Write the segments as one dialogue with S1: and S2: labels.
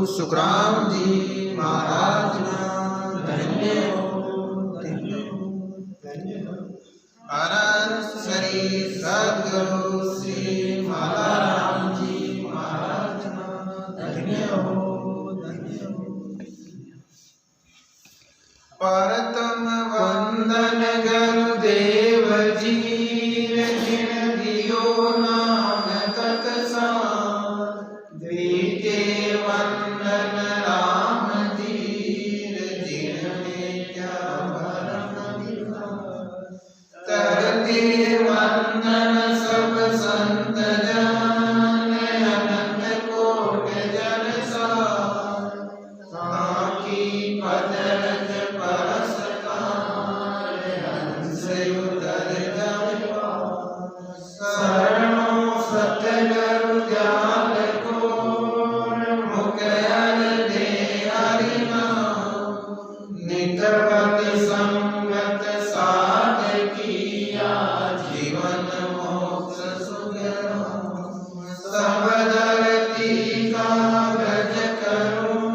S1: सुखराम जी महाराज धन्य हो। आनंद श्री सद्गुरु श्री मालाराम जी महाराज धन्य हो। परतम वंदन गुरुदेव जी जिन दियो नाम तत्सार। द्वितीय वंदन राम धीर जिन विद्या भरम विकार। तृतीय वंदन सब संत जन अनंत कोट जन सार। साकी पद रज परस कार हंस उदर जय पार। शरणो सतगुरु दयाल को मुख अर दे हरि नाम। नित भक्ति संगत साध किया जीवन मोक्ष सुगम। सब धरती कागज करूं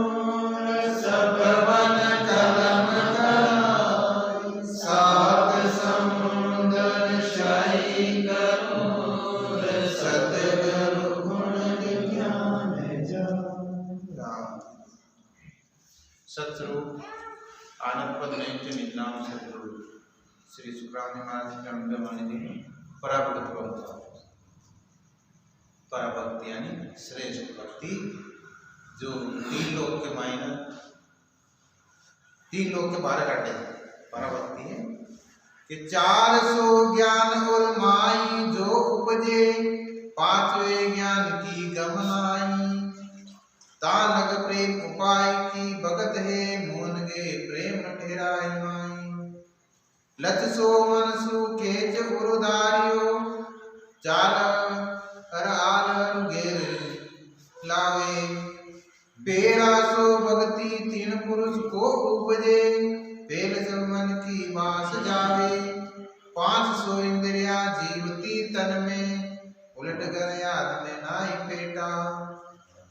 S1: सब वन कलम कराई। सात समुद्र शाही करूं सतगुरु गुण ज्ञान जान। सतस्वरूप आनंद पद में निजनाम सतगुरु श्री सुखराम महाराज के अंडमानी जी पराभक्त पराभक्ति यानी श्रेष्ठ भक्ति जो तीन लोक के मायने तीन लोक के 12 काटे पराभक्ति है कि 400 ज्ञान और माई जो उपजे। 5वें ज्ञान की गमनाई। तानक प्रेम उपाय की भगत है मोन गे प्रेम ठहराई माई। लचसो मनसु केच उरुदारियो चाल हर आल घेर लावे। 1300 भक्ति 3 पुरुष को उपजे। पेल सब मन की बास जावे। 500 इंद्रिया जीवती तन में उलट कर याद में नाई पेटा।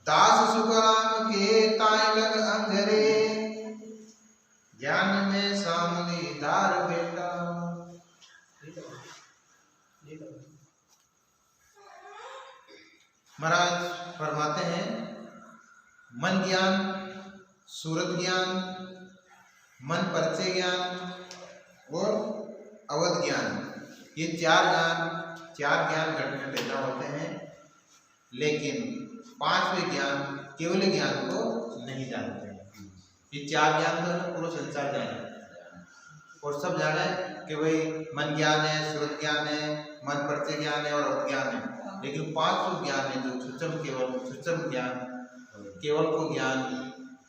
S1: दास सुखराम के ताई लग अंधरे ज्ञान में सामने दार बेटा। महाराज फरमाते हैं मन ज्ञान, सूरत ज्ञान, मन परिचय ज्ञान और अवध ज्ञान, ये चार ज्ञान घट में पैदा होते हैं। लेकिन 5वें ज्ञान केवल ज्ञान को नहीं जानते हैं। ये 4 ज्ञान तो पूरा संसार जाने और सब जाने कि भाई मन ज्ञान है, सूरत ज्ञान है, मन परिचय ज्ञान है और अवध ज्ञान है। लेकिन 5वां ज्ञान है जो सूक्ष्म ज्ञान केवल को ज्ञान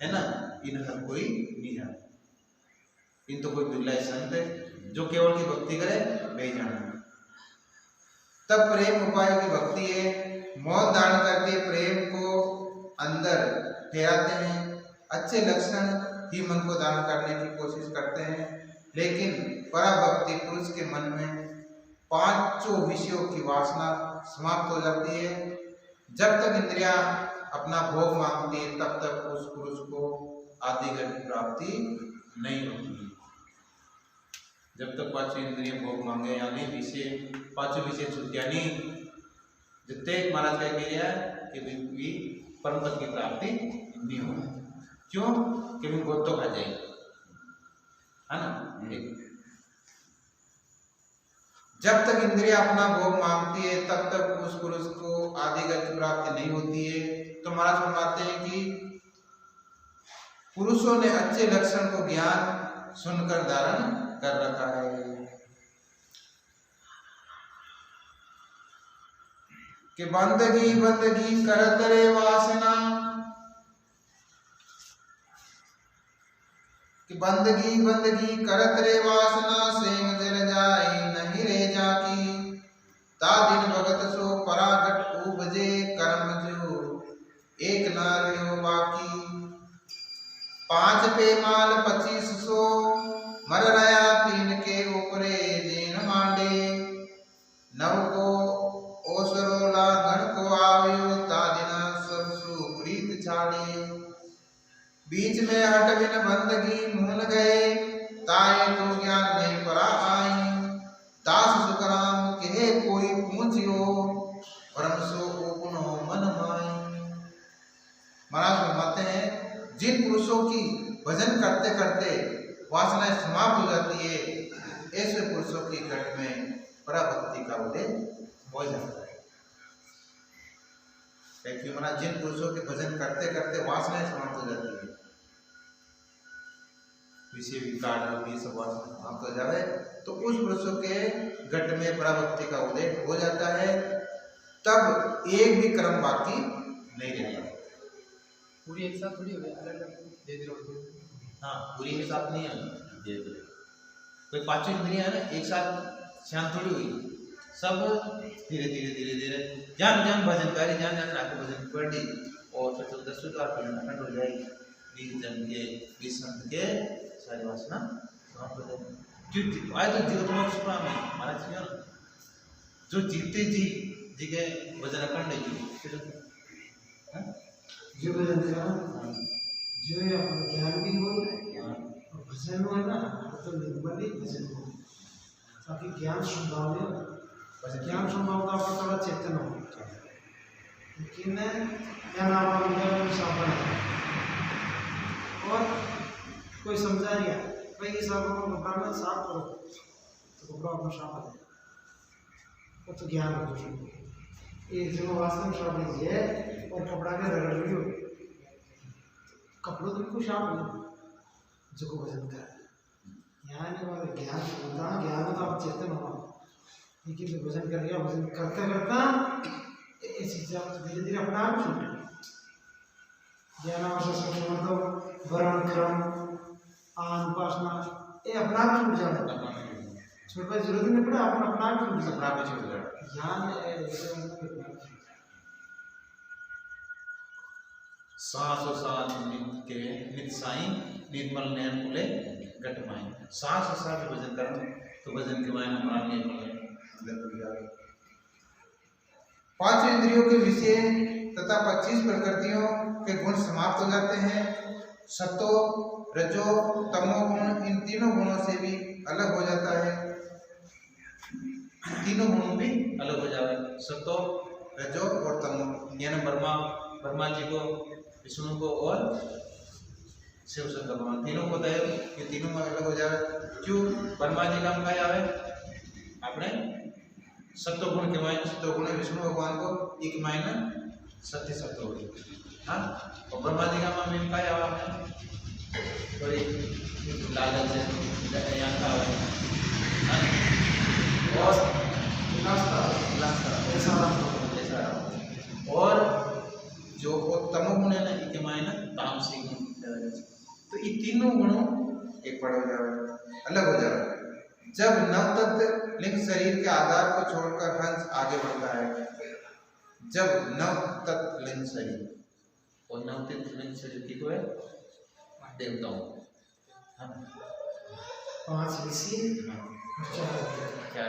S1: है ना, इन हर कोई नहीं जानता। इन तो कोई बिरला संत है जो केवल की भक्ति करे वही जाने। तब प्रेम उपाय की भक्ति है। मौन धारण करके प्रेम को अंदर ठहराते हैं। अच्छे लक्षण ही मन को धारण करने की कोशिश करते हैं। लेकिन पराभक्ति पुरुष के मन में 5 विषयों की वासना समाप्त हो जाती है। जब तक इंद्रिया अपना भोग मांगती है तब तक उस पुरुष को आदिगत की प्राप्ति नहीं होती। जब तक 5 इंद्रिय भोग मांगे यानी विषय 5 विषय छुट्टियां नहीं जितने महाराज कह के है कि परम पद की प्राप्ति नहीं होगी। क्यों? क्योंकि बहुत तो खा जाएगी, है ना। जब तक इंद्रिया अपना भोग मांगती है तब तक उस पुरुष को आदिगत की प्राप्ति नहीं होती है। तो महाराज फरमाते हैं कि पुरुषों ने अच्छे लक्षण को ज्ञान सुनकर धारण कर रखा है। कि बंदगी करत रे वासना। कि बंदगी करत रे वासना। सेम जल जाए नहीं रे जाकी। ता दिन भगत सो परागट उपजे। कर्म जो एक ना रहो बाकी। 5 पे माल 2500 मर रहा 3 के ऊपरे जेन मांडे। 9 को ओसरो लागण को आव्यो। ता दिन सब सुप्रीत छाड़े। बीच में हट बिन बंदगी मून गए, ताए तो ज्ञान नहीं परा आई। दास सुखराम कहे कोई पूछियो, परम सो गुनो मन माई। महाराज फरमाते हैं जिन पुरुषों की भजन करते करते वासनाएं समाप्त हो जाती है, ऐसे पुरुषों की घट में पराभक्ति का उदय हो जाता है। क्योंकि महाराज जिन पुरुषों के भजन करते करते वासनाएं समाप्त हो जाती है, विषय विकार ये सब वासना समाप्त हो जाए, तो उस पुरुषों के घट में पराभक्ति का उदय हो जाता है। तब एक भी कर्म बाकी नहीं रहता।
S2: पूरी एक साथ थोड़ी हो गई, अलग अलग दे दे रहे।
S1: हाँ, पूरी एक साथ नहीं है, दे दे कोई पांचों इंद्रियां है ना एक साथ शांत थोड़ी हुई, सब धीरे धीरे धीरे धीरे जान जान भजन करे, जान जान रात भजन पढ़ ली और फिर तो 10 बार खंड हो जाएगी। 20 जन के 20 संत के सारी वासना समाप्त हो जाएगी। आए तो जीवोत्मोक्ष में महाराज क्यों जो जीते जी के भजन अखंड
S3: जो भजन करा जो है अपना ज्ञान भी हो और भजन हो है ना, तो निर्मल ही भजन हो, ताकि ज्ञान संभाव में ज्ञान संभाव का आपका थोड़ा चेतन हो। लेकिन क्या नाम है और कोई समझा दिया भाई इस कपड़ा में साफ करो, तो कपड़ा अपना साफ हो जाए, वो तो ज्ञान हो जाए। एक जगह वास्तव में साफ लीजिए और कपड़ा के रगड़ भी हो, कपड़ों तो बिल्कुल साफ हो जो को भजन कर यहाँ नहीं वाले ज्ञान होता, ज्ञान तो आप चेतन हो, लेकिन जो भजन कर गया भजन करता करता ऐसी चीज़ें धीरे धीरे अपना आप छूट ज्ञान मतलब वर्ण क्रम आन उपासना ये अपना आप छूट जाए, छूटने की जरूरत नहीं पड़ा, अपना आप छूट
S1: अपना भी छूट जाए।
S3: ज्ञान
S1: सांस और सांस के नित साई निर्मल नयन खुले घट माई। सांस और सांस भजन करना तो भजन के मायने हमारा निर्मल। 5 इंद्रियों के विषय तथा 25 प्रकृतियों के गुण समाप्त हो जाते हैं। सतो रजो तमो गुण इन तीनों गुणों से भी अलग हो जाता है, तीनों गुण भी अलग हो जाए। सतो रजो और तमो यानी ब्रह्मा जी को, विष्णु को और शिव शंकर भगवान तीनों को दे, ये तीनों में अलग हो जाए। क्यों ब्रह्मा जी का क्या आवे अपने सत्व गुण के मायने, सत्व गुण विष्णु भगवान को एक मायने सत्य सत्व हो गई। हाँ, और ब्रह्मा जी का मामले क्या आवा थोड़ी लालच है यहाँ का और जो तमोगुण है ना इनके मायने तामसिक गुण। तो ये तीनों गुणों एक पड़ हो जाए, अलग हो जाए। जब नवतत्व लिंग शरीर के आधार को छोड़कर हंस आगे बढ़ता है, जब नवतत्व लिंग शरीर और नवतत्व लिंग शरीर की को है देवताओं
S3: 5 विषय
S1: क्या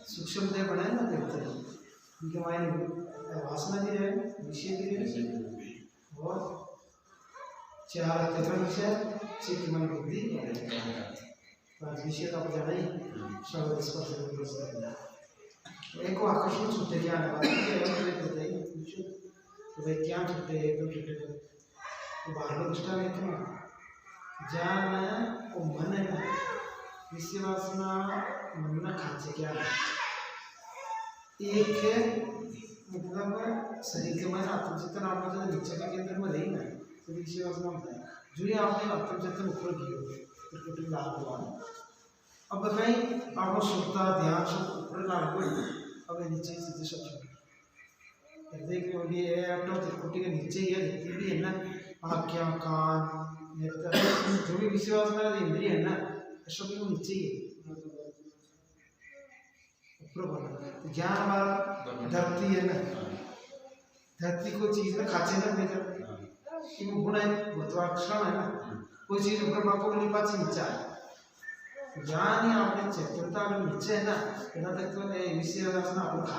S3: सूक्ष्म देह बनाए ना देवता, उनके मायने वासना भी रहे, विषय भी रहे और 4 अत्यंत विषय चित्त मन बुद्धि 5 विषय का जाना ही शब्द स्पर्श एक को आकर्षण छूटे ज्ञान क्या छूटे एकदम छूटे तो बाहर दृष्टा में इतना ज्ञान वो मन है ना, विषय वासना मन ना खांचे क्या है एक है मतलब शरीर के मायने आत्मचेतन आपका जो नीचे के केंद्र में रही ना, तो विषय वासना होता है जो ये आपने आत्मचेतन ऊपर की हो टोटल लाभ हुआ। अब बताइए आपको सुखता ध्यान सब ऊपर लाभ हुआ, अब ये नीचे सीधे सब छोड़ देखने वाली है तो त्रिकुटी के नीचे ही है, जितनी भी है ना आँखें कान नेत्र जो भी विषय वासना इंद्रिय है ना सब भी नीचे ही है ऊपर बना। ज्ञान हमारा धरती है ना, धरती को चीज ना खाचे ना लेकर कि वो गुण है गुरुत्वाकर्षण है ना, कोई चीज ऊपर बापू के नीचे नीचे है। ज्ञान ही आपने चेतनता में नीचे है ना, इतना तक तो विषय वासना आपको खा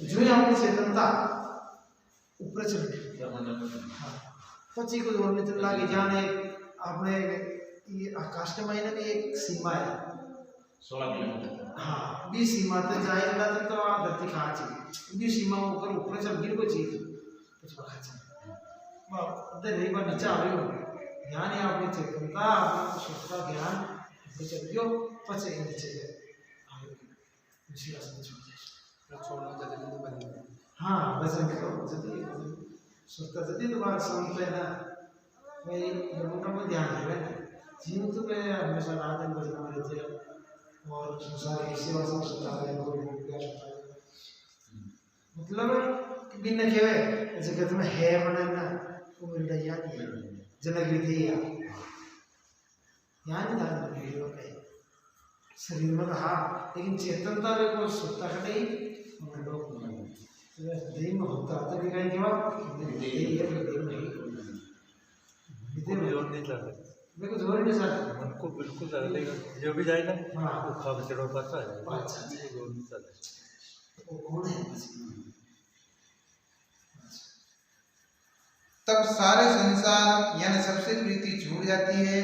S3: जो ही आपकी चेतनता ऊपर चल गए। हाँ, पची को जोड़ने चल लागे जाने आपने ये आकाश के महीने में एक सीमा है
S1: 16 किलोमीटर।
S3: हाँ, भी सीमा तक जाए ना तो आप धरती कहाँ चाहिए भी सीमा ऊपर चल गिर को चाहिए कुछ बखा चाहिए वाह उधर एक बार नीचे आ रही हो ध्यान है आपने चेतनता आपने सुखता ज्ञान ऊपर चल गयो पचे नीचे दूसरी आसन छोड़ दे
S2: छोड़ना चाहते तो बंद
S3: हाँ वजन करो जल्दी सुखता जल्दी दोबारा समझ पे ना भाई लोगों का ध्यान रखना जीवन तो मैं हमेशा रात दिन बजना में रहते हैं और संसार की सेवा से सुता है और क्या सुता है मतलब कि बिन के ऐसे कहते हैं है बनाना वो मेरी दैया नहीं जनक विधि या यानी दान विधि होता है शरीर में रहा लेकिन चेतनता में को सुता है नहीं हम लोग देह में होता तो भी कहीं क्या देह है देह नहीं विधि में
S4: जोर नहीं चल
S3: मेरे को जोर नहीं सर
S4: मन को बिल्कुल चल देगा जो भी जाएगा
S3: हाँ
S4: वो खा बचड़ों पास आ जाएगा
S3: अच्छा
S4: जोर नहीं चल
S3: वो कौन है बस
S1: तब सारे संसार यानी सबसे प्रीति छूट जाती है।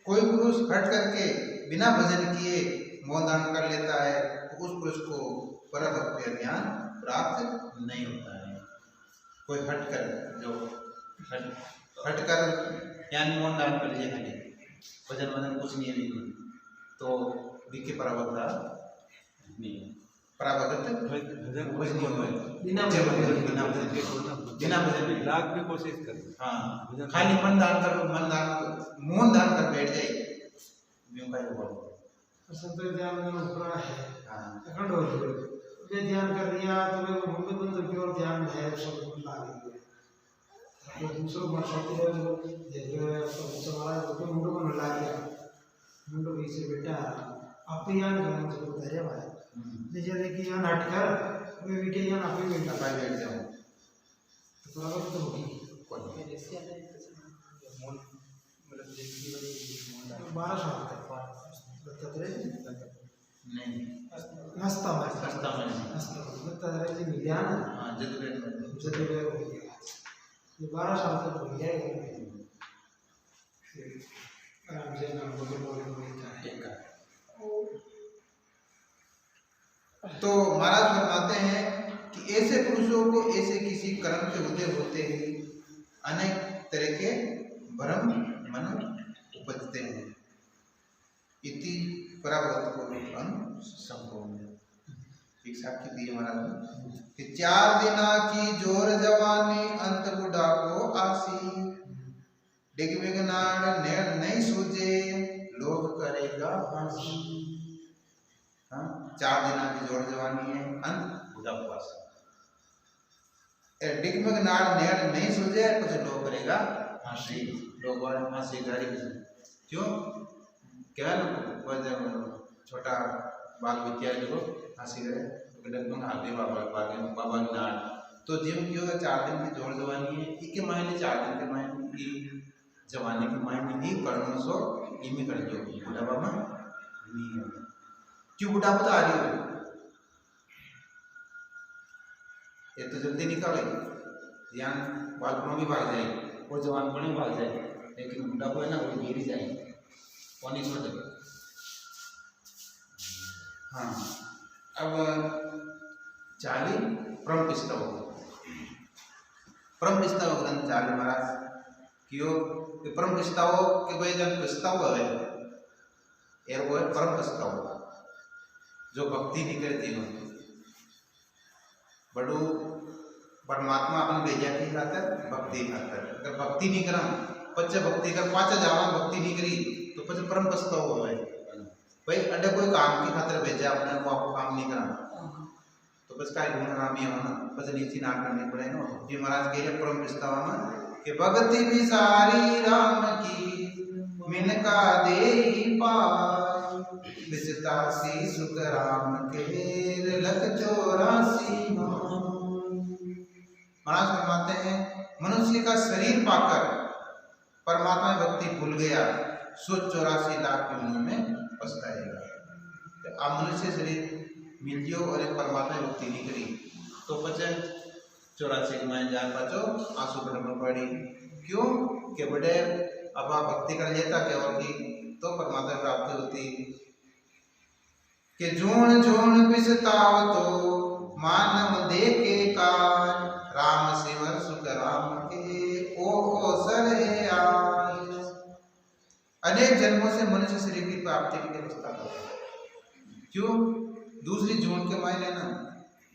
S1: कोई पुरुष हट करके बिना भजन किए मौन दान कर लेता है तो उस पुरुष को परम भक्ति ज्ञान प्राप्त नहीं होता है। कोई हटकर जो हटकर ज्ञान मौन दान कर लिया खाली भजन वजन कुछ नहीं है तो विके पराभक्ता नहीं है पराभगत
S4: भजन
S1: कुछ नहीं हुए
S3: बिना
S1: बिना भजन
S4: लाख भी कोशिश कर
S1: हाँ खाली मन दान कर मौन दान कर बैठ जाए यूं का ही बोल
S3: संत ध्यान में ऊपर है
S1: हाँ
S3: अखंड हो गया वे ध्यान कर लिया तो वे मुंडे बंद की ओर ध्यान है सब ला गया तो दूसरों को शक्ति दे जो देख रहे तो हमारा तो मुंडे को ला गया मुंडे पीछे बेटा आप ही यान करना तो धैर्य भाई जैसे कि यान हटकर वे बेटे यान आप ही बेटा
S1: भाई बैठ जाओ
S3: तो बराबर तो होगी
S1: कोई
S2: जैसे आता है मोल मतलब देखी वाली
S3: 12 साल तक बताते
S1: नहीं
S3: नाश्ता में
S1: सस्ता में नहीं
S3: नाश्ता बताते रहे कि मिलिया ना
S1: हाँ जदुरेट में
S3: जब हो गया ये 12 साल तक हो गया आराम से नाम बोले
S1: एक का तो महाराज फरमाते हैं कि ऐसे पुरुषों को ऐसे किसी कर्म के उदय होते ही अनेक तरह के भ्रम मन उपजते हैं। इति पराभक्त को हम संपूर्ण एक साक्षी दिए महाराज कि 4 दिना की जोर जवानी अंत बुढ़ा को आसी डिग बिगनाड़ नेड़ नहीं सूझे लोग करेगा हासी। हाँ 4 दिना की जोर जवानी है अंत बुढ़ा को आसी डिग बिगनाड़ नेड़ नहीं सूझे कुछ लोग करेगा हासी लोग वाले हासी गाड़ी क्यों क्या छोटा बाल विद्यार्थी को हंसी गए बाबा नाड़ तो जिम की होगा 4 दिन की जोर जवानी है इके मायने 4 दिन के मायने की जवानी के मायने ही कर्णों सो इमी कर जो बुढ़ापा में नहीं है क्यों बुढ़ापा तो आ रही हो ये तो जल्दी निकाले ध्यान बालपनों भी भाग जाए और जवानपन भी भाग जाए लेकिन बुढ़ापा है ना वो गिर जाए पानी छोड़ हाँ अब 40 परम पिस्तव ग्रंथ 40 महाराज क्यों परम पिस्तव के भाई जन पिस्तव है यार वो है परम पिस्तव जो भक्ति नहीं करती हो बड़ू परमात्मा अपन भेजा की खातर भक्ति खातर अगर भक्ति नहीं करा पच्चे भक्ति कर पाँच जावा भक्ति नहीं करी तो पच्चे परम पछतावा हो गए भाई अड्डे कोई काम की खातिर भेजा अपने को आपको काम नहीं करा तो बस का गुण नाम ही होना बस नीचे ना करनी पड़ेगा जी महाराज के परम पछतावा में कि भक्ति भी सारी राम की मिनका दे पाई विचता सी सुत राम के लख 84 महाराज फरमाते हैं मनुष्य का शरीर पाकर परमात्मा में भक्ति भूल गया 84 लाख योनियों में पछताएगा। तो आप मनुष्य शरीर मिल जियो और एक परमात्मा में भक्ति नहीं करी तो बचे 84 के मायने जान पाचो आंसू बन पड़ी। क्यों के बड़े अब आप भक्ति कर लेता केवल की तो परमात्मा प्राप्ति होती। कि जोन जोन बिसताव तो मानव देखे काज, राम सिमर सुख राम के ओ अवसर है आज। अनेक जन्मों से मनुष्य शरीर की प्राप्ति के लिए पछताता है। क्यों? दूसरी जोन के मायने ना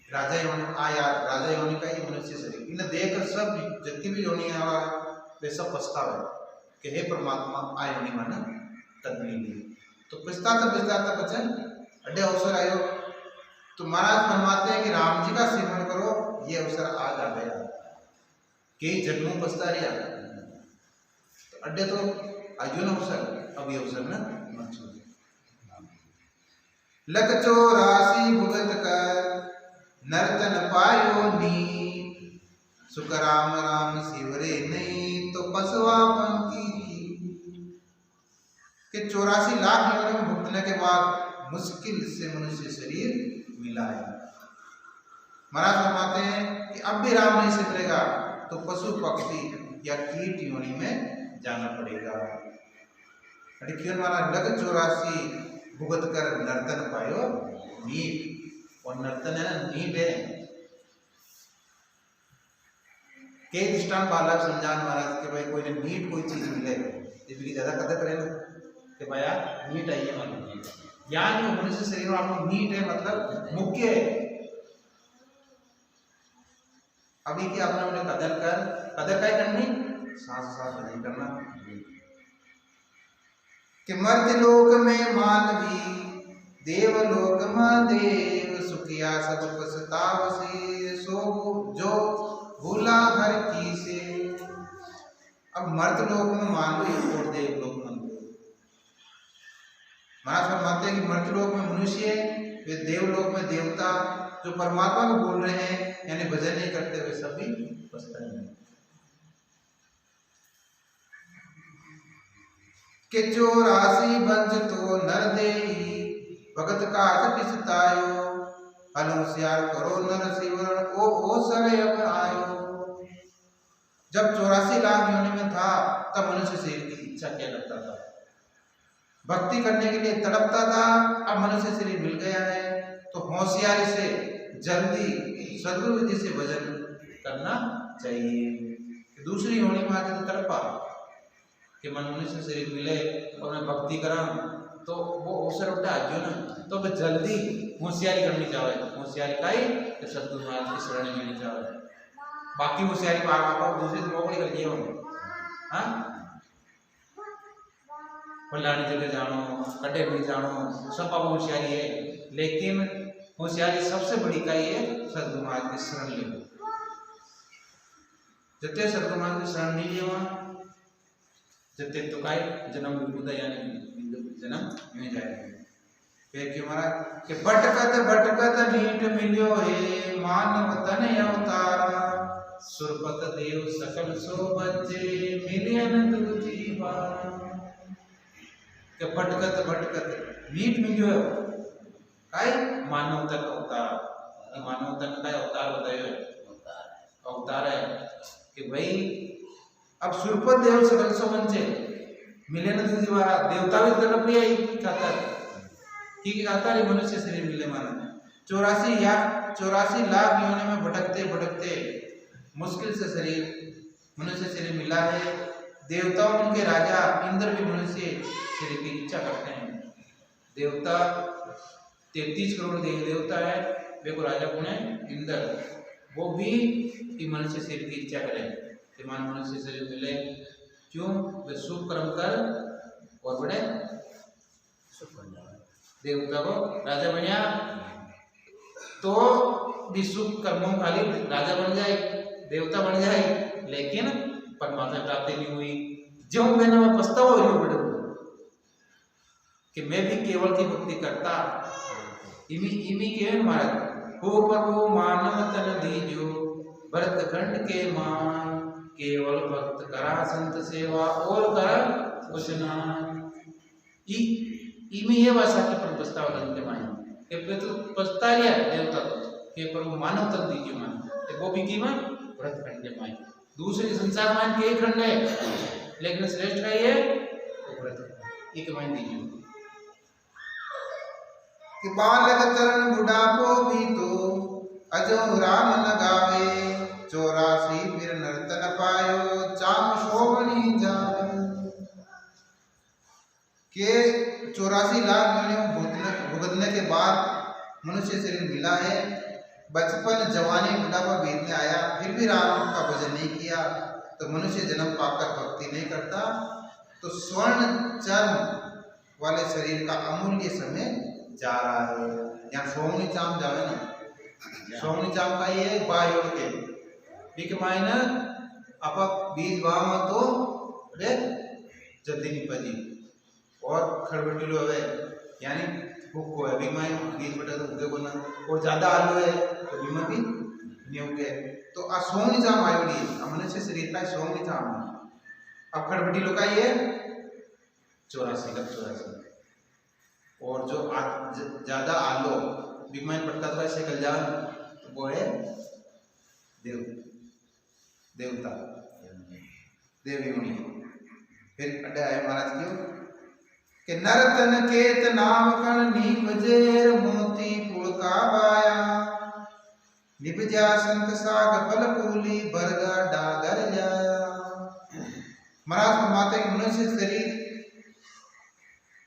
S1: राजा योनि आया, राजा योनि का ही मनुष्य शरीर इन्हें देखकर सब जितनी भी योनि आवा वे सब पछतावे कि हे परमात्मा आय योनि माना तदमी ली। तो पछताता बचन अड्डे अवसर आयो तो महाराज फरमाते हैं कि राम जी का सिमरण करो, ये अवसर आज आ गया। कई जन्मों पछता रिया तो अड्डे तो आयो ना अवसर, अब ये अवसर ना मत छोड़ो। लख 84 भुगत कर नर्तन पायो नी, सुख राम राम सिवरे नहीं तो पसवापन की। कि 84 लाख योनियों में भुगतने के बाद मुश्किल से मनुष्य शरीर मिला है। महाराज फरमाते हैं कि अब भी राम नहीं सिमरेगा तो पशु पक्षी या कीट योनि में जाना पड़ेगा। क्यों महाराज लग 84 भुगत कर नर्तन पायो नीट, और नर्तन है ना नीट है। कई दृष्टांत बालक समझान महाराज के भाई कोई ने नीट कोई चीज मिले इसकी ज्यादा कदर करे ना कि भाई नीट आई है मान यानी मनुष्य शरीर में आपको नीट है मतलब मुख्य है। अभी की आपने उन्हें कदर क्या करनी, सांस नहीं करना। कि मर्त्य लोक में मानवी देवलोक में देव, सुखिया सब पछताव से सो जो भूला हर की से। अब मर्त्य लोक में मानवी और देवलोक में महाराज फरमाते हैं कि मर्त्य लोक में मनुष्य, वे देवलोक में देवता जो परमात्मा को बोल रहे हैं यानी भजन नहीं करते वे सभी पछताएंगे। कि 84 बंज तो नर देई, भगत काज पिसतायो, हलुसियार करो नर सिमरण ओ सरे अब आयो। जब 84 लाख योनि में था तब मनुष्य शरीर की इच्छा क्या करता था, भक्ति करने के लिए तड़पता था। अब मनुष्य शरीर मिल गया है तो होशियारी से जल्दी सद्गुरु विधि से भजन करना चाहिए। दूसरी योनि में आके तो तड़पा कि मन मनुष्य शरीर मिले और मैं भक्ति करा तो वो अवसर उठा जो ना तो मैं जल्दी होशियारी करनी चाहे। होशियारी का ही कि सद्गुरु महाराज की शरण लेनी चाहे। बाकी होशियारी पार पापा दूसरे से मौका कर लिया हाँ फलानी जगह जानो कटे भी जानो सब पापा होशियारी है, लेकिन होशियारी सबसे बड़ी का ये सद्गुरु महाराज की शरण ले। जते सद्गुरु महाराज की शरण नहीं लिया जते तो काय जन्म विपुदा यानी जन्म में जाएगा। फिर क्यों महाराज कि भटकत भटकत नीट मिलियो हे, मानव तन अवतारा, सुरपत देव सकल सो बच्चे मिलियन दूजी बार। कि भटकत भटकत नीट मिलियो काय मानव तन अवतार, मानव तन का अवतार बतायो अवतार है कि भाई अब सुरपत देव सकल सो बच्चे मिलियन दूजी बार। देवता भी तड़प लिया एक खाता है मनुष्य शरीर मिले माना 84 लाख योनि में भटकते भटकते मुश्किल से शरीर मनुष्य शरीर मिला है। देवताओं उनके राजा इंद्र भी मनुष्य शरीर की इच्छा करते हैं। देवता 33 करोड़ देवता है, वे को राजा कौन है इंद्र, वो भी मनुष्य शरीर की इच्छा करें मान मनुष्य शरीर मिले। क्यों? वे शुभ कर्म कर और बड़े देवता को राजा बनिया तो भी शुभ कर्मों खाली राजा बन जाए देवता बन जाए, लेकिन परमात्मा प्राप्ति नहीं हुई। जो मैंने मैं पछतावा हो बड़े कि मैं भी केवल की भक्ति करता इमी केवल महाराज हो प्रभु मानव तन दीजो, भरत खंड के मान, केवल भक्त करा संत सेवा और कर कुछ ना। इमी ये भाषा के पर पछतावा करने माने कि तो पछता लिया देवता तो कि प्रभु मानव तन दीजिए मान तो वो भी कीमा व्रत खंड के माइन दूसरे संसार माइन के खंड है लेकिन श्रेष्ठ है ये तो व्रत खंड एक माइन दीजिए कि बालक तरण बुढ़ापो भी तो अजो राम न गावे 84 फिर नर्तन पायो चाम शोभनी जावे के 84 लाख योनियों भुगतने के बाद मनुष्य शरीर मिला है। बचपन जवानी बुढ़ापा बीतने आया फिर भी राम का भजन नहीं किया तो मनुष्य जन्म पाकर भक्ति नहीं करता तो स्वर्ण चर्म वाले शरीर का अमूल्य समय जा रहा है। यहाँ सोमनी चाम जावे ना सोमनी चाम का ये बायोड़ के ठीक मायना आप बीज वाम तो रे जल्दी नहीं पजी और खड़बटी लो है यानी भूख को है बीमा बीज बटा तो उगे को ना और ज्यादा आलू है तो बीमा भी नहीं उगे तो आ सोमनी चाम आयोडी मनुष्य शरीर का सोमनी चाम अब खड़बटी लो का ये 84 और जो ज्यादा आलो बीमार पड़ता तो ऐसे कल जाओ तो वो है देवता देवी मुनि फिर अड्डे आए महाराज क्यों कि नरतन केत नाम कण नीपजेर मोती पुलका बाया निपजा संत साग फल फूली बरगा डागर जाया। महाराज फरमाते कि मनुष्य शरीर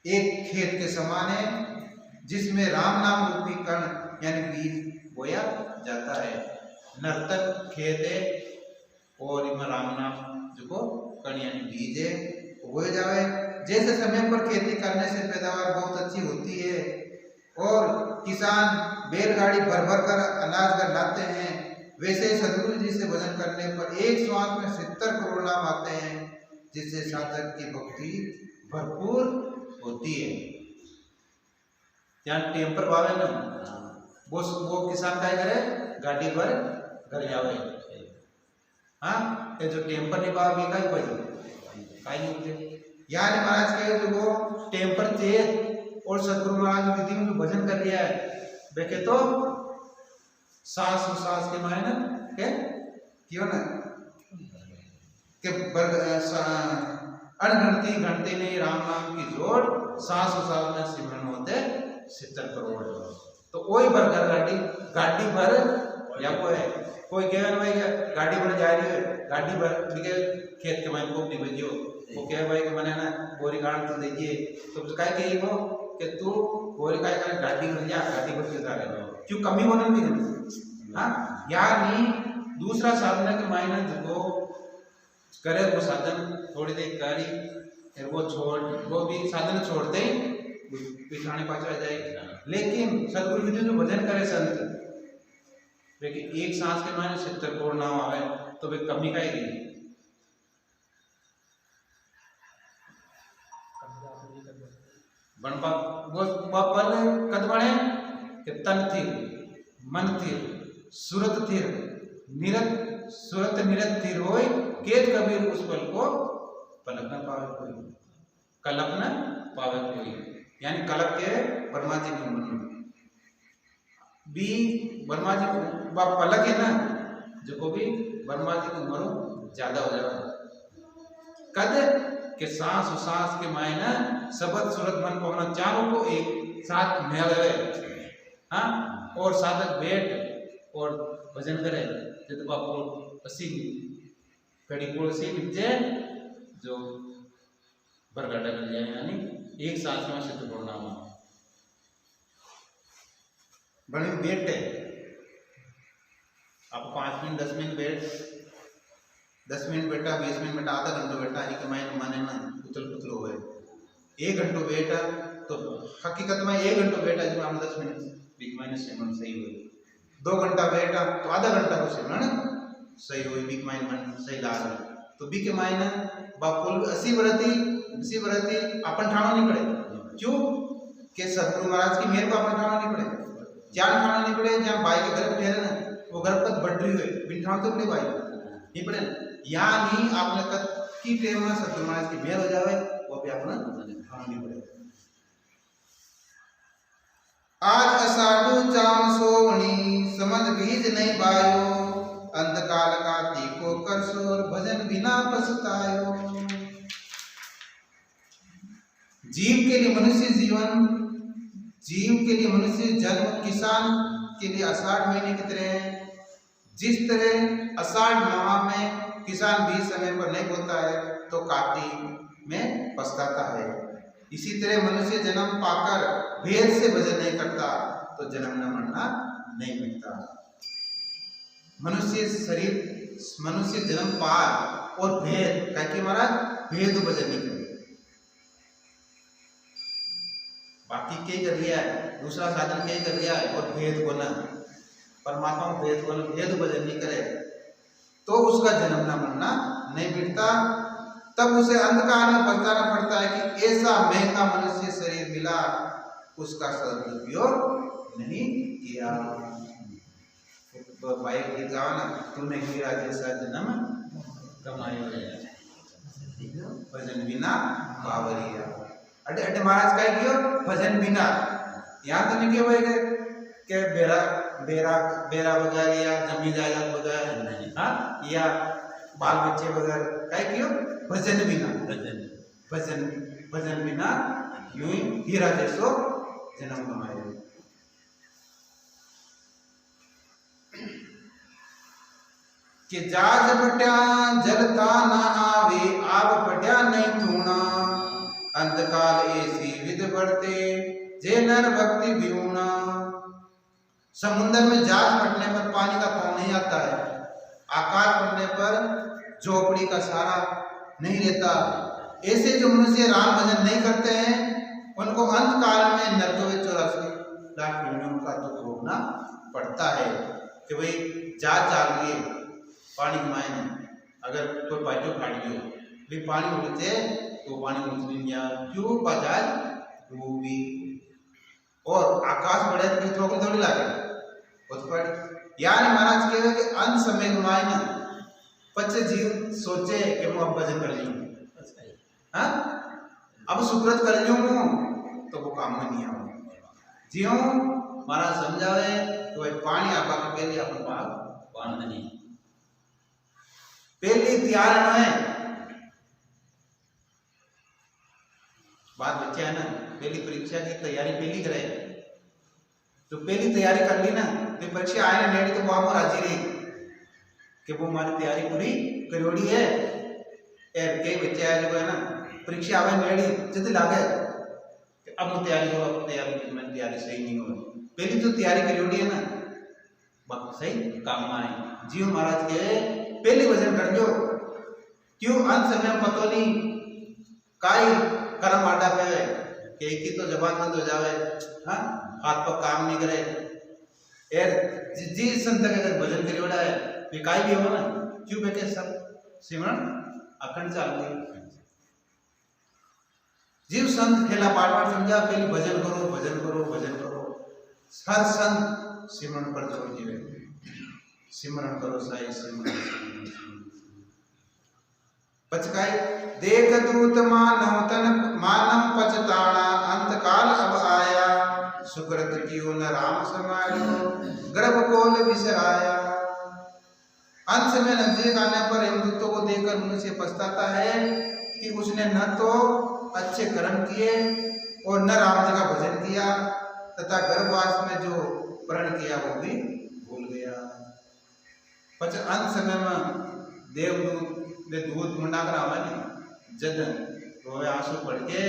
S1: एक खेत के समान है जिसमें राम नाम रूपी कण यानी बीज बोया जाता है। नर्तन खेत है और इनमें राम नाम जो कण यानी बीज है बोए जावे। जैसे समय पर खेती करने से पैदावार बहुत अच्छी होती है और किसान बैलगाड़ी भर भर कर अनाज घर लाते हैं वैसे सदगुरु जी से भजन करने पर एक श्वास में 70 करोड़ नाम आते हैं जिससे साधक की भक्ति भरपूर होती है। यहाँ टेम्पर वाले ना वो किसान क्या करे गाड़ी पर घर जावे हाँ ये जो टेम्पर नहीं पावे का ही बजे काई नहीं होते यानी महाराज कहे जो वो टेम्पर तेज और सदगुरु महाराज विधि में भजन कर लिया है बेके तो सांस के मायने के क्यों ना के अनगणती घंटे नहीं राम नाम की जोड़ सांस में सिमरन होते 70 करोड़ तो वही भर गाड़ी भर या वो है कोई कहे भाई गाड़ी भर जा रही है गाड़ी भर ठीक है खेत के मायने को नहीं भेजियो वो कहे भाई कि मैंने ना बोरी गाड़ तो दीजिए तो काय कही वो कि तू बोरी काय कर गाड़ी भर जा गाड़ी भर के जा रहे हो क्यों कमी होने नहीं हाँ यानी दूसरा साधन के मायने जो करे वो साधन थोड़ी देर करी फिर वो भी साधन छोड़ते ही पिछाने पाछा जाए लेकिन सदगुरु विधि जो भजन करे संत लेकिन एक सांस के मायने 70 करोड़ नाम आवे तो वे कमी का ही नहीं बनपा वो पल कद बने कि तन थिर मन थिर सुरत थिर निरत थिर होय केत कबीर उस पल को पलक न पावे कोई कलप न पावे कोई यानी कलप के वर्मा जी के मन भी वर्मा जी को पलक है ना जो भी वर्मा जी की उम्र ज्यादा हो जाए कद के सांस के मायने शब्द सूरत मन पवना चारों को एक साथ मेल हाँ और साधक बैठ और भजन करे जब बापू असी कड़ी कोल से निपजे जो बरगड़ा कर जाए यानी एक सांस में सिद्ध बोलना बड़ी बैठ है आप 5 मिनट 10 मिनट बैठ 10 मिनट बैठा 20 मिनट बैठा आधा घंटा बैठा एक माने ना उथल पुथल हो गए 1 घंटा बैठा तो हकीकत में 1 घंटा बैठा जो हम 10 मिनट बीच मायने सिमरन सही हुई 2 घंटा बैठा तो आधा घंटा को सिमरन सही हुई बीच मायने मन सही ला तो बी के मायने बापुल 80 बरती अपन ठाणो नहीं पड़े क्यों के सतगुरु महाराज की मेहर को अपन ठाणो नहीं पड़े जान ठाणो नहीं पड़े जहां बाई के गर्भ ठहरे ना वो गर्भ पद बढ़ रही हुई बिन ठाण तो पड़े बाई नहीं पड़े यानी आपने कद की टेम में सतगुरु महाराज की मेहर हो जावे वो भी अपना ठाणो नहीं पड़े। आज अषाढ़ चाम सोवणी समझ बीज नहीं बायो बिना पछतायो। जीव के लिए मनुष्य जन्म किसान के लिए आषाढ़ महीने की तरह है। जिस तरह आषाढ़ माह में किसान बीज समय पर नहीं बोता है तो कार्तिक में पछताता है, इसी तरह मनुष्य जन्म पाकर भेद से भजन नहीं करता तो जन्म न मरना नहीं मिटता। मनुष्य जन्म पार और भेद क्या महाराज भेद भजन नहीं करे, बाकी के कर लिया है, दूसरा साधन के कर लिया है और भेद को न परमात्मा भेद को न भेद भजन नहीं करे तो उसका जन्म न मरना नहीं मिटता। तब उसे अंधकार में पछताना पड़ता है कि ऐसा महंगा मनुष्य शरीर मिला, उसका सदुपयोग नहीं किया। तो भाई गीत गाओ ना, तूने हीरा जैसा जन्म कमाया भजन बिना बावरिया। अटे अटे महाराज क्या कियो भजन बिना, यहाँ तो नहीं भाई के बेरा वगैरह या जमी जायदाद वगैरह हाँ या बाल बच्चे वगैरह क्या कियो भजन बिना यूं ही हीरा जैसो जन्म कमायो। कि जाज पट्या जलता न आवे आप पट्या नहीं थूणा, अंतकाल ऐसी विध बढ़ते जे नर भक्ति विऊणा। समुद्र में जहाज पड़ने पर पानी का पाँव नहीं आता है, आकाश पड़ने पर झोपड़ी का सहारा नहीं रहता। ऐसे जो मनुष्य राम भजन नहीं करते हैं उनको अंतकाल में नरक में 84 लाख योनियों का दुख भोगना पड़ता है। कि भाई जहाज चाल लिए पानी मायने अगर कोई पाइटो काट लियो भी पानी उड़ते तो पानी उड़ते क्यों बाजार डूबी और आकाश बढ़े तो थोड़ी लागे यानी महाराज कहे कि अंत समय मायने पच्चे जीव सोचे कि मैं अब भजन कर लियो हाँ अब सुकृत कर लियो तो वो काम में नहीं आओ जियो महाराज समझावे तो भाई पानी आपा के पहले अपन पाल पान नहीं पहली तैयार न है बात बच्चा है ना, पहली परीक्षा की तैयारी पहली करे तो पहली तैयारी कर ली ना तो परीक्षा आए ना नेड़ी तो वो राजी रही कि वो हमारी तैयारी पूरी करोड़ी है। कई बच्चे आए जो है ना परीक्षा आवे नेड़ी जिद लागे अब मैं तैयारी हो अब तैयारी सही नहीं हो, पहली तो तैयारी करोड़ी है ना बात सही काम में आए। जीव महाराज के पहले भजन कर लो क्यों अंत समय पतो नहीं काई कर्म आडा पे कि एक ही तो जबान बंद हो जावे हाँ हाथ पर काम नहीं करे यार जी संत के अगर भजन करे बड़ा है विकाई भी हो ना क्यों बेटे सब सिमरन अखंड चालू है। जीव संत खेला पाठ समझा पहले भजन करो हर संत सिमरन पर जोर दिए सिमरन करो साई सिमरन पचकाई देख दूत मानव पचताना अंतकाल अब आया, सुकृत कियो न राम समायो गर्भ कोल बिसराया। अंत में नजदीक आने पर यमदूतों को देखकर मनुष्य पछताता है कि उसने न तो अच्छे कर्म किए और न राम जी का भजन किया तथा गर्भवास में जो प्रण किया वो भी भूल गया। अंत समय में देवदूत वे दूध मुंडा कर आवा नहीं जद रोए आंसू पड़ के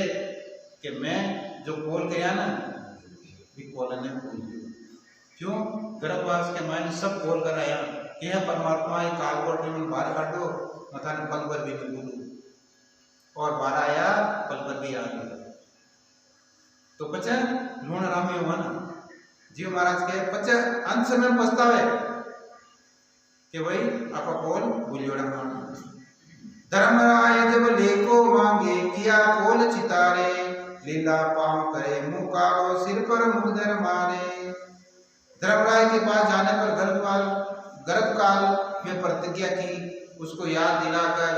S1: कि मैं जो कोल गया ना भी कोल ने भूल गया क्यों गर्भवास के मायने सब कोल कर आया कि है परमात्मा ये कालकोट में बाहर काटो मथा ने पल पर भी नहीं भूलू और बाहर आया पल पर भी आ गया तो पचा लूण रामी हुआ ना जीव महाराज के पचा अंत समय पछतावे कि भाई आपका कोल भूलियोड़ा धर्मराय जब लेको मांगे किया कोल चितारे लीला पांव करे मुंह कालो सिर पर मुगधर मारे। धर्मराय के पास जाने पर गर्भकाल में प्रतिज्ञा की उसको याद दिलाकर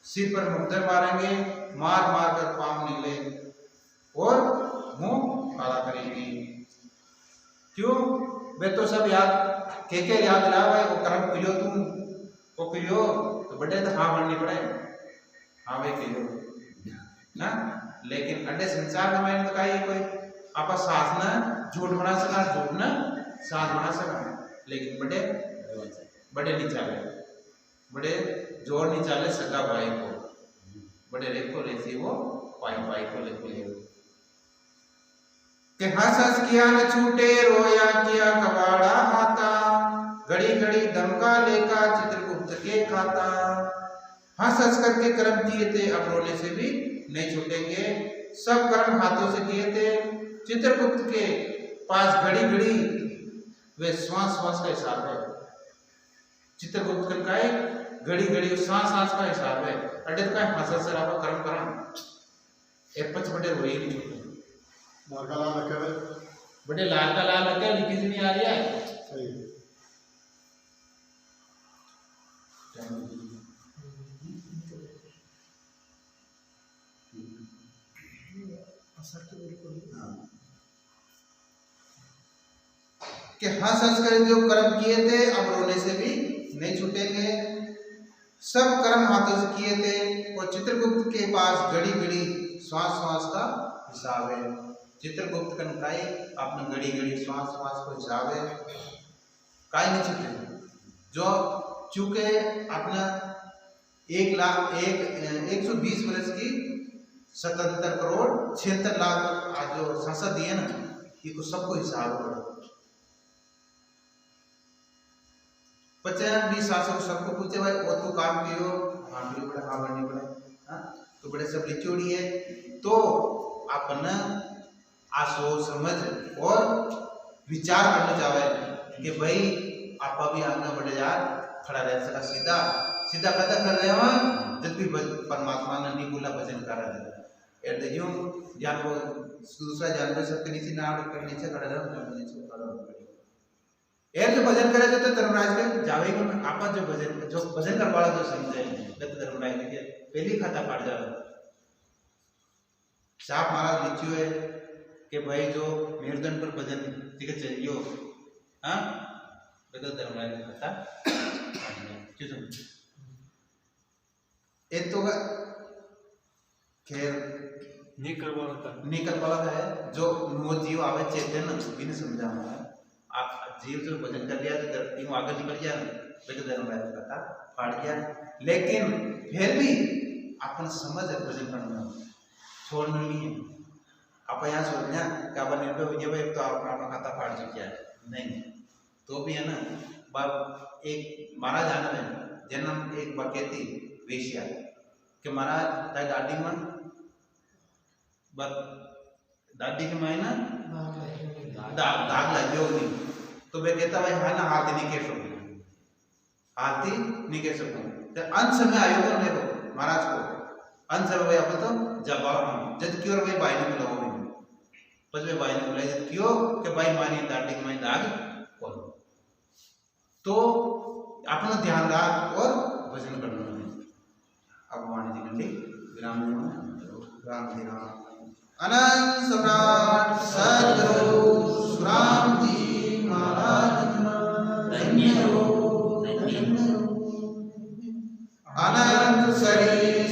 S1: सिर पर मुगधर मारेंगे मार कर पांव निकले और मुंह काला करेंगे। क्यों वे तो सब याद के याद दिला वो कर्म करियो तुम वो करियो तो बड़े तो हाँ बननी पड़े, हाँ भाई करियो ना। लेकिन अड्डे संसार में तो कहीं कोई आप साथ ना झूठ बना सका, झूठ ना साथ बना सका, लेकिन बड़े बड़े नहीं चाले, बड़े जोर नहीं चाले सगा भाई को, बड़े रेखो लेसी वो पाई पाई को लेको ले के हंस हंस किया न छूटे, रोया किया कबाड़ा आता, घड़ी घड़ी दमका लेका चित्रगुप्त के खाता। हंस हंस करके कर्म किए थे, अब रोने से भी नहीं छूटेंगे, सब कर्म हाथों से किए थे। चित्रगुप्त के पास घड़ी घड़ी वे श्वास श्वास का हिसाब है, चित्रगुप्त का है घड़ी घड़ी सांस सांस का हिसाब है। अड्डे का हंस हंस आप कर्म करम एक पच बड़े वही नहीं छूटे, बड़े लाल का लाल लगे लिखी नहीं आ रही है
S3: सही
S1: कि हंस हंस कर जो कर्म किए थे, अब रोने से भी नहीं छूटेंगे, सब कर्म हाथों से किए थे। और चित्रगुप्त के पास घड़ी घड़ी श्वास श्वास का हिसाब है। चित्रगुप्त का काई अपना घड़ी घड़ी श्वास श्वास को हिसाब है, काई नहीं छूटे। जो चूंकि अपना 120 वर्ष की 77 करोड़ 76 लाख आज जो संसद दिए ना, ये को सबको हिसाब पड़ा 50-20 शासक सबको पूछे भाई वो तो काम कियो, हाँ भी बड़ा हाँ बनने पड़ा, हाँ तो बड़े सब लिचोड़ी है। तो अपन आसो समझ और विचार करना चाहे कि भाई आप भी आगे बढ़े यार, खड़ा रह सका सीधा सीधा कदा कर रहे हो, जब भी परमात्मा ने नहीं बोला भजन कर रहे हैं यूं जान वो दूसरा जानवर सबके नीचे ना कर नीचे खड़ा रहो, नीचे खड़ा रहो जो भजन करे जो तो धर्मराज के जावे को आप जो भजन कर वाला जो समझे तो धर्मराज के पहली खाता फाड़ जावे। साहब महाराज लिखियो है कि भाई जो मेरुदंड पर भजन ठीक है चाहिए, हाँ तो धर्मराज के खाता क्यों समझ एक तो खैर
S4: नहीं
S1: कर वाला है जो वो जीव आवे चेतन बिन समझा है। आप जीव जो भजन कर लिया तो आगे निकल गया, बेटे धर्मराज का फाड़ गया। लेकिन फिर भी अपन समझ भजन करना छोड़ना नहीं है। आप यहाँ सोचना कि आप निर्भय हो गया तो अपना खाता फाड़ चुका है, नहीं तो भी है ना। बाप एक महाराज आना है जन्म एक बकेती वेश्या कि महाराज ताई दादी मन दादी के मायना दाग लगे होगी, तो वे कहता भाई हाँ ना हाथी नहीं कह सकूँ, हाथी नहीं कह सकूँ। तो अंत समय आयोग देखो महाराज को अंत समय भाई आप तो जब जब क्यों भाई भाई ने बुलाओ नहीं, बस वे भाई ने बुलाए जब क्यों कि भाई मानी दादी के माई दाग खोलो। तो अपना ध्यान रख और भजन करना है। अब वाणी जी मंडी विराम राम जी राम अनंत सम्राट सद्गुरु राम जी महाराज धन्य हो अनंत शरीर